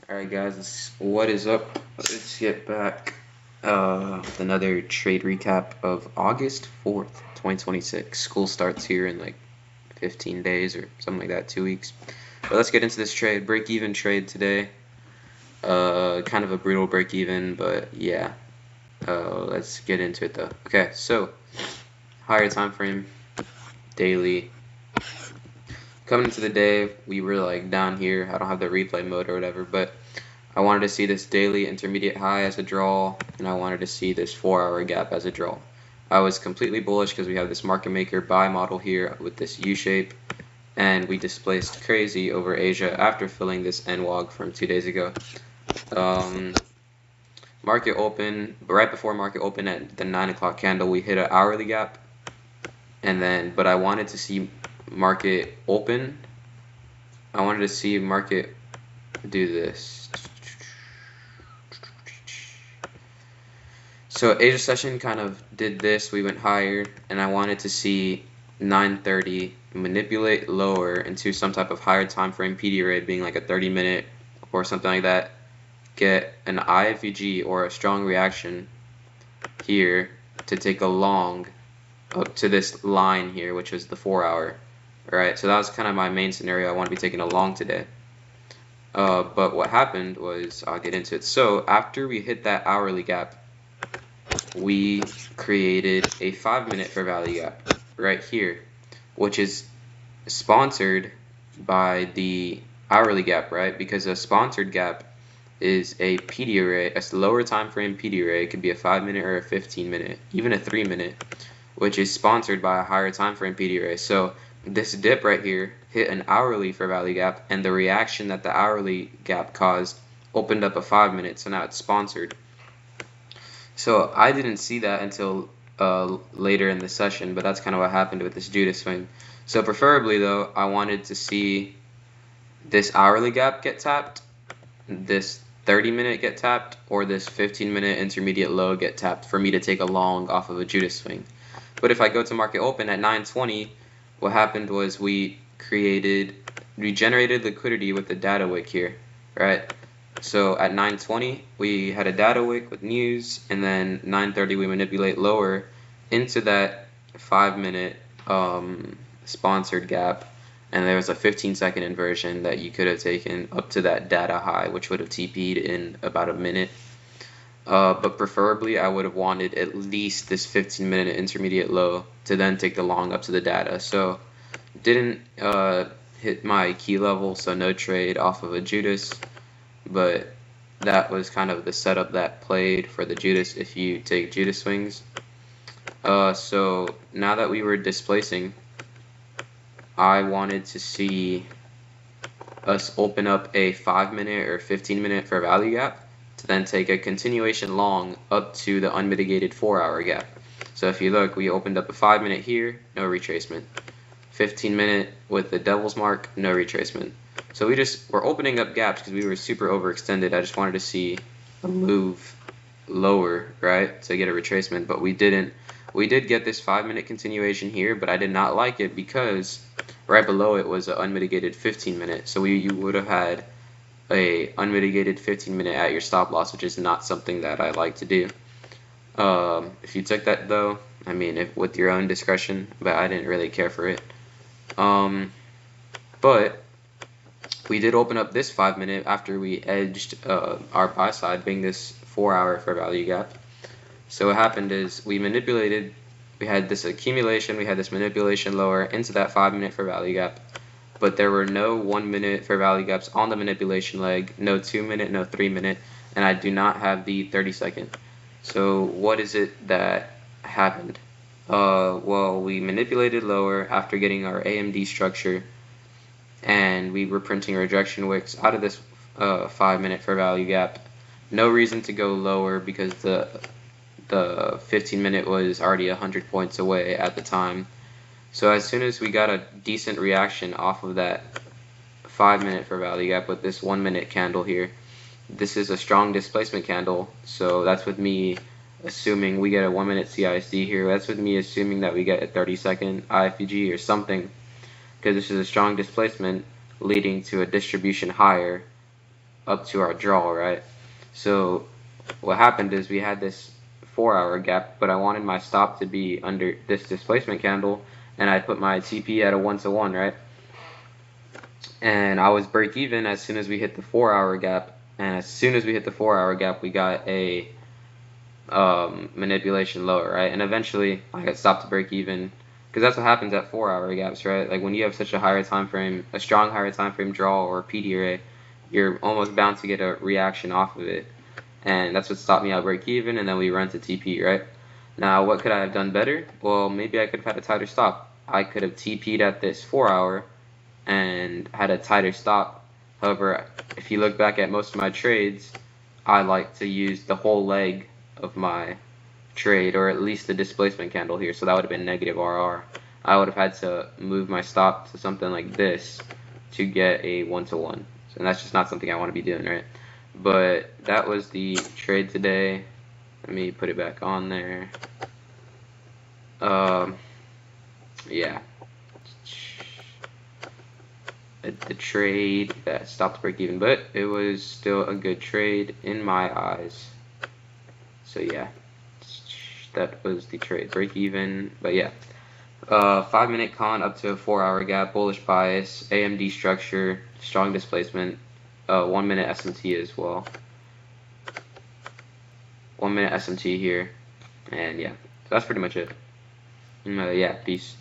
Alright guys, what is up? Let's get back with another trade recap of August 4th, 2026. School starts here in like 15 days or something like that, 2 weeks. But let's get into this trade. Break-even trade today. Kind of a brutal break-even, but yeah. Let's get into it though. Okay, so higher time frame, daily. Coming into the day, we were like down here. I don't have the replay mode or whatever, but I wanted to see this daily intermediate high as a draw, and I wanted to see this 4-hour gap as a draw. I was completely bullish because we have this market maker buy model here with this U shape, and we displaced crazy over Asia after filling this NWOG from 2 days ago. Market open, right before market open at the 9 o'clock candle, we hit an hourly gap, and then, but I wanted to see market open. I wanted to see market do this. So Asia session kind of did this. We went higher, and I wanted to see 9:30 manipulate lower into some type of higher time frame PD array, being like a 30-minute or something like that. Get an IFVG or a strong reaction here to take a long up to this line here, which is the 4-hour. Right, so that was kind of my main scenario. I want to be taking a long today. But what happened was, I'll get into it. So after we hit that hourly gap, we created a 5-minute fair value gap right here, which is sponsored by the hourly gap, right? Because a sponsored gap is a PD array, a lower time frame PD array. It could be a 5-minute or a 15-minute, even a 3-minute, which is sponsored by a higher time frame PD array. So this dip right here hit an hourly fair value gap, and the reaction that the hourly gap caused opened up a 5-minute, so now it's sponsored. So I didn't see that until later in the session, but that's kind of what happened with this Judas swing. So preferably though, I wanted to see this hourly gap get tapped, this 30-minute get tapped, or this 15-minute intermediate low get tapped for me to take a long off of a Judas swing. But if I go to market open at 9:20, what happened was we generated liquidity with the data wick here, right? So at 9:20, we had a data wick with news, and then 9:30 we manipulate lower into that 5-minute sponsored gap, and there was a 15-second inversion that you could have taken up to that data high, which would have TP'd in about a minute. But preferably, I would have wanted at least this 15-minute intermediate low to then take the long up to the data. So didn't hit my key level, so no trade off of a Judas. But that was kind of the setup that played for the Judas if you take Judas swings. So now that we were displacing, I wanted to see us open up a 5-minute or 15-minute fair value gap to then take a continuation long up to the unmitigated 4-hour gap. So if you look, we opened up a 5-minute here, no retracement. 15-minute with the devil's mark, no retracement. So we're opening up gaps because we were super overextended. I just wanted to see a move lower, right, to get a retracement, but we didn't. We did get this 5-minute continuation here, but I did not like it because right below it was an unmitigated 15-minute. So you would have had a unmitigated 15-minute at your stop loss, which is not something that I like to do. If you took that though, I mean, with your own discretion, but I didn't really care for it. But we did open up this 5-minute after we edged our buy side, being this 4-hour fair value gap. So what happened is we had this accumulation, we had this manipulation lower into that 5-minute fair value gap, but there were no 1-minute fair value gaps on the manipulation leg, no 2-minute, no 3-minute, and I do not have the 30-second. So what is it that happened? Well, we manipulated lower after getting our AMD structure, and we were printing rejection wicks out of this 5-minute fair value gap. No reason to go lower because the 15-minute was already 100 points away at the time. So as soon as we got a decent reaction off of that 5-minute fair value gap with this 1-minute candle here, this is a strong displacement candle, so that's with me assuming we get a 1-minute CISD here. That's with me assuming that we get a 30-second IFVG or something, because this is a strong displacement leading to a distribution higher up to our draw, right? So what happened is we had this 4-hour gap, but I wanted my stop to be under this displacement candle, and I put my TP at a 1-to-1, right? And I was break even as soon as we hit the 4-hour gap, and as soon as we hit the 4-hour gap, we got a manipulation lower, right? And eventually I got stopped to break even, because that's what happens at 4-hour gaps, right? Like when you have such a higher time frame, a strong higher time frame draw or PD array, you're almost bound to get a reaction off of it, and that's what stopped me at break even. And then we run to TP, right? Now what could I have done better? Well, maybe I could have had a tighter stop. I could have TP'd at this 4-hour and had a tighter stop. However, if you look back at most of my trades, I like to use the whole leg of my trade, or at least the displacement candle here, so that would have been negative RR. I would have had to move my stop to something like this to get a 1-to-1, and that's just not something I want to be doing, right? But that was the trade today. Let me put it back on there. Yeah, the trade that stopped break even, but it was still a good trade in my eyes. So yeah, that was the trade, break even. But yeah, 5-minute con up to a 4-hour gap, bullish bias, AMD structure, strong displacement, 1-minute SMT as well. 1-minute SMT here, and yeah, so that's pretty much it. Yeah, peace.